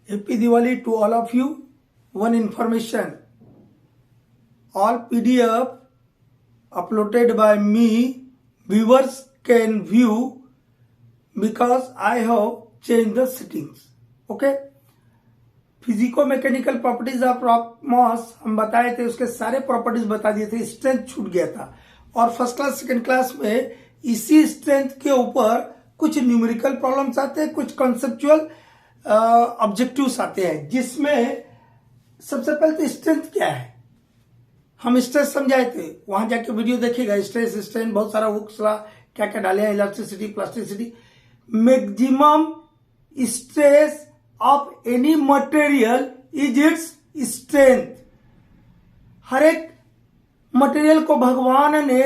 Happy Diwali to all of you. One information. All PDF uploaded by me, viewers can view because I have changed the settings. Okay? Physico mechanical properties of rock mass हम बताए थे, उसके सारे properties बता दिए थे, strength छूट गया था। और फर्स्ट क्लास सेकंड क्लास में इसी स्ट्रेंथ के ऊपर कुछ न्यूमेरिकल प्रॉब्लम्स आते हैं, कुछ कॉन्सेप्चुअल ऑब्जेक्टिव्स आते हैं, जिसमें सबसे पहले तो स्ट्रेंथ क्या है हम स्ट्रेस समझाए थे। वहां जाके वीडियो देखिएगा, स्ट्रेस स्ट्रेंथ बहुत सारा हुक्सला क्या क्या डाले हैं, elasticity plasticity. Maximum stress of any material is its strength. हर एक मटेरियल को भगवान ने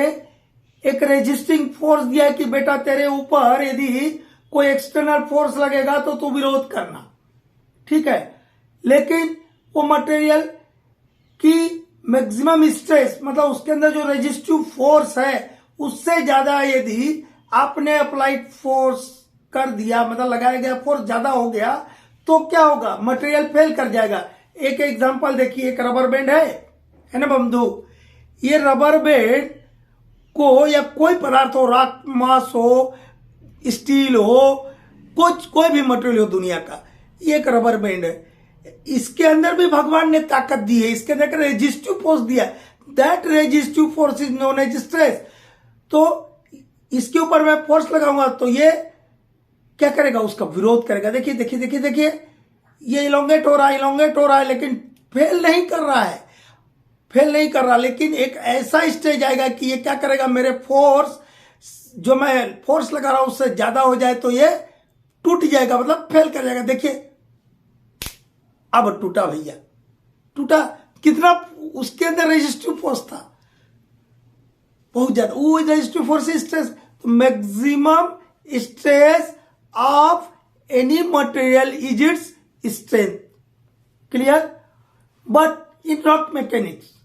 एक रेजिस्टिंग फोर्स दिया है कि बेटा तेरे ऊपर यदि कोई एक्सटर्नल फोर्स लगेगा तो तू विरोध करना, ठीक है। लेकिन वो मटेरियल की मैक्सिमम स्ट्रेस मतलब उसके अंदर जो रेजिस्टिव फोर्स है उससे ज्यादा यदि आपने अप्लाइड फोर्स कर दिया, मतलब लगाया गया फोर्स ज्यादा हो गया, तो क्या होगा, मटेरियल फेल कर जाएगा। एक एग्जांपल देखिए, एक रबर बैंड है ना बंधु। ये रबर बैंड को या कोई पदार्थ हो, रॉक मास हो, स्टील हो, कुछ कोई भी मटेरियल हो दुनिया का, ये एक रबर बैंड है। इसके अंदर भी भगवान ने ताकत दी है, इसके अंदर रेजिस्टिव फोर्स दिया है। That resistive force is known as stress. तो इसके ऊपर मैं फोर्स लगाऊंगा तो ये क्या करेगा, उसका विरोध करेगा। देखिए देखिए देखिए देखिए, ये इलोंगेट हो रहा है, लेकिन फेल नहीं कर रहा। लेकिन एक ऐसा स्टेज आएगा कि ये क्या करेगा, मेरे फोर्स जो मैं फोर्स लगा रहा हूं उससे ज्यादा हो जाए तो ये टूट जाएगा, मतलब फेल कर जाएगा। देखिए अब टूटा भैया, टूटा। कितना उसके अंदर रेजिस्टिव फोर्स था, बहुत ज्यादा। वो रेजिस्टिव फोर्स स्ट्रेस, तो maximum stress of any material is its strength. Clear? But in rock mechanics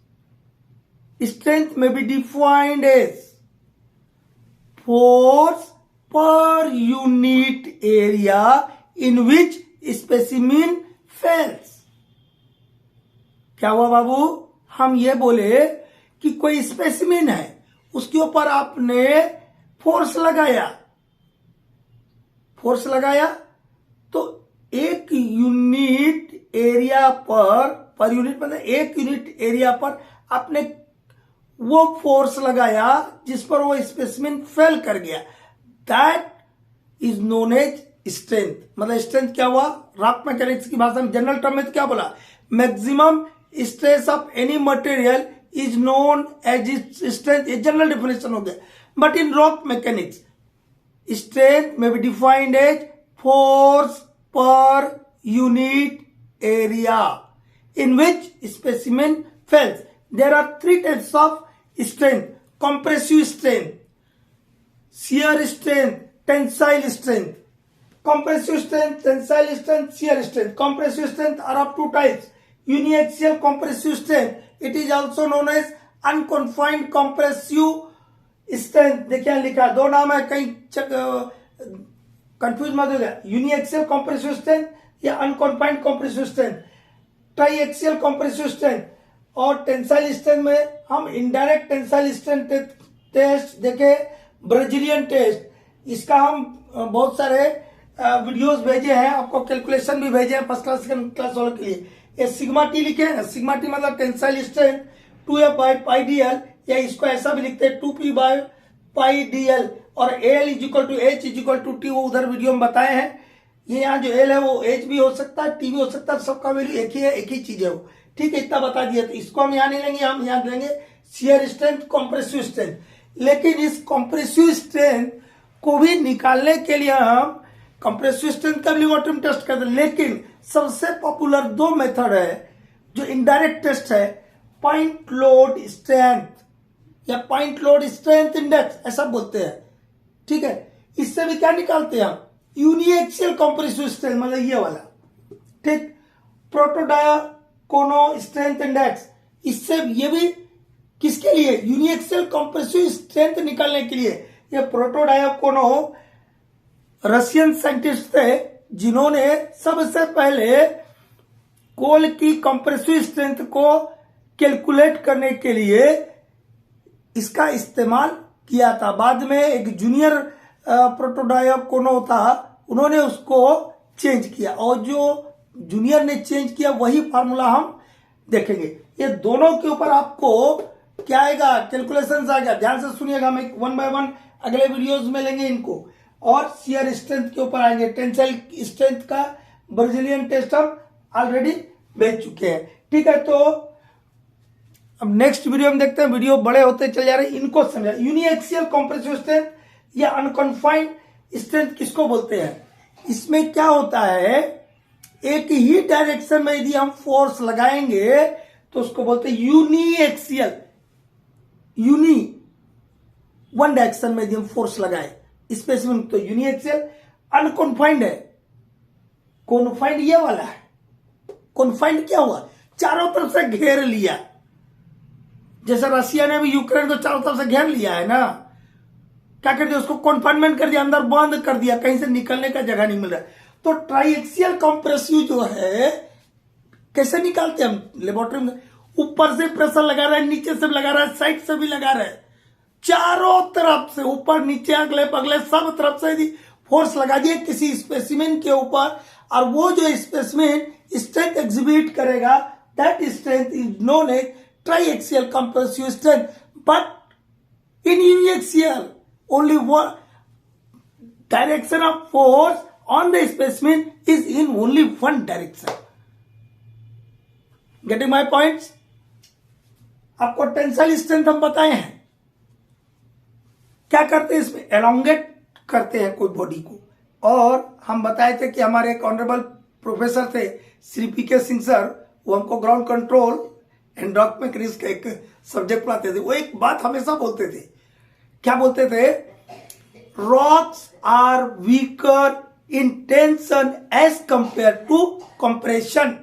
strength may be defined as force per unit area in which specimen fails। क्या हुआ बाबू, हम ये बोले कि कोई स्पेसिमिन है, उसके ऊपर आपने फोर्स लगाया तो एक यूनिट एरिया पर यूनिट मतलब एक यूनिट एरिया पर आपने वो फोर्स लगाया जिस पर वो स्पेसिमेन फेल कर गया। That is known as strength. मतलब स्ट्रेंथ क्या हुआ, रॉक मैकेनिक्स की भाषा में जनरल टर्म में तो क्या बोला, maximum stress of any material is known as strength. ये जनरल डेफिनेशन हो गया। But in rock mechanics strength में be defined as force per unit area in which specimen fails. There are three types of strength: compressive strength, shear strength, tensile strength. Compressive strength, tensile strength, shear strength. Compressive strength are of two types: uniaxial compressive strength. It is also known as unconfined compressive strength. देखिए यहाँ लिखा, दो नाम है, कहीं confuse मत हो गया। यूनिएक्सियल कॉम्प्रेसिव स्ट्रेंथ या अनकॉन्फाइंड कॉम्प्रेसिव स्ट्रेंथ, ट्राईएक्सियल कॉम्प्रेसिव स्ट्रेंथ। और टेंसाइल स्ट्रेंथ में हम इनडायरेक्ट टेंसाइल स्ट्रेंथ टेस्ट देखे, ब्राजीलियन टेस्ट। इसका हम बहुत सारे वीडियोस भेजे हैं, आपको कैलकुलेशन भी भेजे हैं फर्स्ट क्लास सेकंड क्लास वालों के लिए। ये सिग्मा टी लिखे हैं, सिग्मा टी मतलब tensile strength 2F by pi DL, या इसको ऐसा भी लिखते हैं 2P बाई पाई DL। और AL is equal to H is equal to T, वो उधर वीडियो में बताए हैं। ये यहाँ जो L है वो H भी हो सकता है, T भी हो सकता है, सबका वैल्यू एक ही है, एक ही चीज है वो, ठीक है। इतना बता दिया, तो इसको हम यहां नहीं लेंगे, हम यहां लेंगे शियर स्ट्रेंथ, कॉम्प्रेसिव स्ट्रेंथ। लेकिन इस कॉम्प्रेसिव स्ट्रेंथ को भी निकालने के लिए हम कॉम्प्रेसिव स्ट्रेंथ का भी लिबर्टम टेस्ट करते हैं। लेकिन सबसे पॉपुलर दो मेथड है जो इनडायरेक्ट टेस्ट है, पॉइंट लोड स्ट्रेंथ या पॉइंट लोड स्ट्रेंथ इंडेक्स, ऐसा बोलते हैं, ठीक है। इससे भी क्या निकालते हैं हम, यूनिएक्सियल कॉम्प्रेसिव स्ट्रेंथ, मतलब ये वाला, ठीक। प्रोटोडायाकोनो स्ट्रेंथ इंडेक्स, इससे ये भी किसके लिए, यूनिएक्सियल कॉम्प्रेसिव स्ट्रेंथ निकालने के लिए। ये प्रोटोडायाकोनो रशियन साइंटिस्ट थे जिन्होंने सबसे पहले कोल की कंप्रेसिव स्ट्रेंथ को कैलकुलेट करने के लिए इसका इस्तेमाल किया था। बाद में एक जूनियर प्रोटोडायकोनो था, उन्होंने उसको चेंज किया, और जो जूनियर ने चेंज किया वही फार्मूला हम देखेंगे। ये दोनों के ऊपर आपको क्या आएगा, कैलकुलेशन आएगा। ध्यान से सुनिएगा, हम वन बाय वन अगले वीडियोस में लेंगे इनको। और शियर स्ट्रेंथ के ऊपर आएंगे। टेंसाइल स्ट्रेंथ का ब्राजीलियन टेस्ट हम ऑलरेडी भेज चुके हैं। ठीक है, तो अब नेक्स्ट वीडियो में देखते हैं। वीडियो बड़े होते चले जा रहे हैं, इनको समझा। यूनिएक्सियल कंप्रेसिव स्ट्रेंथ या अनकन्फाइंड स्ट्रेंथ किसको बोलते हैं? इसमें क्या होता है, एक ही डायरेक्शन में यदि हम फोर्स लगाएंगे तो उसको बोलते हैं यूनिएक्सियल। वन डायरेक्शन में यदि हम फोर्स लगाए स्पेसिफिक तो यूनिएक्सियल। अनकन्फाइंड है, कॉन्फाइंड ये वाला है। कॉन्फाइंड क्या हुआ, चारों तरफ से घेर लिया। जैसे रशिया ने भी यूक्रेन को चारों तरफ से घेर लिया है ना, क्या कर दिया, उसको कॉन्फाइनमेंट कर दिया, अंदर बंद कर दिया, कहीं से निकलने का जगह नहीं मिल रहा। तो ट्राइएक्सियल कंप्रेसिव जो है कैसे निकालते हैं हम लेबोरेटरी में? ऊपर से प्रेशर लगा रहा है, नीचे से भी लगा रहा है, साइड से भी लगा रहा है, चारों तरफ से, ऊपर नीचे अगले पगले सब तरफ से यदि फोर्स लगा दिए किसी स्पेसिमेन के ऊपर, और वो जो स्पेसिमेन स्ट्रेंथ एग्जिबिट करेगा, that strength is known as triaxial compressive strength. But in uniaxial only one direction of force on the specimen is in only one direction. Getting my points? आपको tensile strength हम बताए हैं, क्या करते हैं इसमें, elongate करते हैं कोई बॉडी को। और हम बताए थे कि हमारे एक ऑनरेबल प्रोफेसर थे श्री पी.के. सिंह सर, वो हमको ground control and drug mechanics का एक सब्जेक्ट पढ़ाते थे। वो एक बात हमेशा बोलते थे, क्या बोलते थे, rocks are weaker in tension as compare to compression.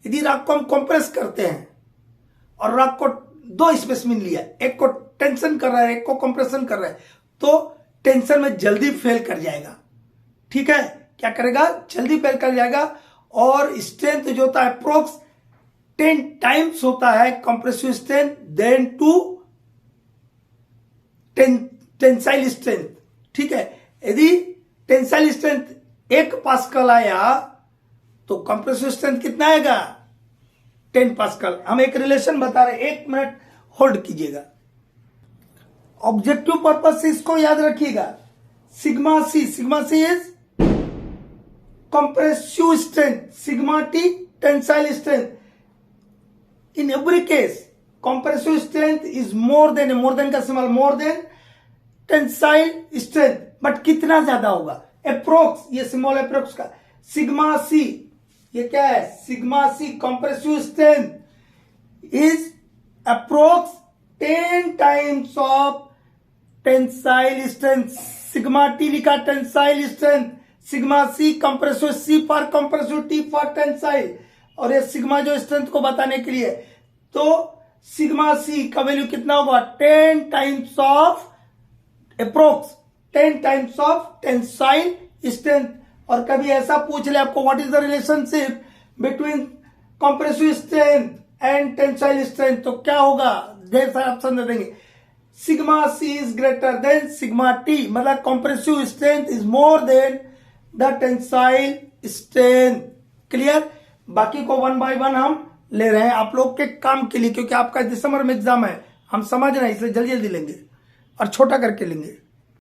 यदि रॉक को हम कंप्रेस करते हैं और रॉक को दो स्पेसिमेन लिया, एक को टेंशन कर रहा है, एक को कंप्रेशन कर रहा है, तो टेंशन में जल्दी फेल कर जाएगा। ठीक है, क्या करेगा, जल्दी फेल कर जाएगा। और स्ट्रेंथ जो होता है अप्रोक्स 10 टाइम्स होता है compressive strength than to tensile strength. ठीक है, यदि टेंसाइल स्ट्रेंथ 1 पास्कल आया तो कंप्रेसिव स्ट्रेंथ कितना आएगा, 10 पास्कल। हम एक रिलेशन बता रहे हैं, 1 मिनट होल्ड कीजिएगा। ऑब्जेक्टिव पर्पज से इसको याद रखिएगा, sigma C is compressive strength, sigma T tensile strength. In every case compressive strength is more than का symbol, more than tensile strength. But कितना ज्यादा होगा, अप्रोक्स, ये सिंबल अप्रोक्स का। सिग्मा सी, ये क्या है, sigma C compressive strength is approx 10 times of tensile strength. Sigma T लिखा tensile strength, sigma C compressive, C for compressive, T for tensile. और ये सिग्मा जो स्ट्रेंथ को बताने के लिए, तो सिग्मा सी का वैल्यू कितना होगा, 10 times of approx 10 times of tensile strength. और कभी ऐसा पूछ ले आपको, what is the relationship between compressive strength and tensile strength, तो क्या होगा, ढेर सारे ऑप्शन दे देंगे। Sigma C is greater than sigma T, मतलब compressive strength is more than the tensile strength. Clear? बाकी को 1 बाय 1 हम ले रहे हैं आप लोग के काम के लिए, क्योंकि आपका दिसंबर में एग्जाम है, हम समझ रहे हैं, इसलिए जल्दी जल्दी लेंगे और छोटा करके लेंगे।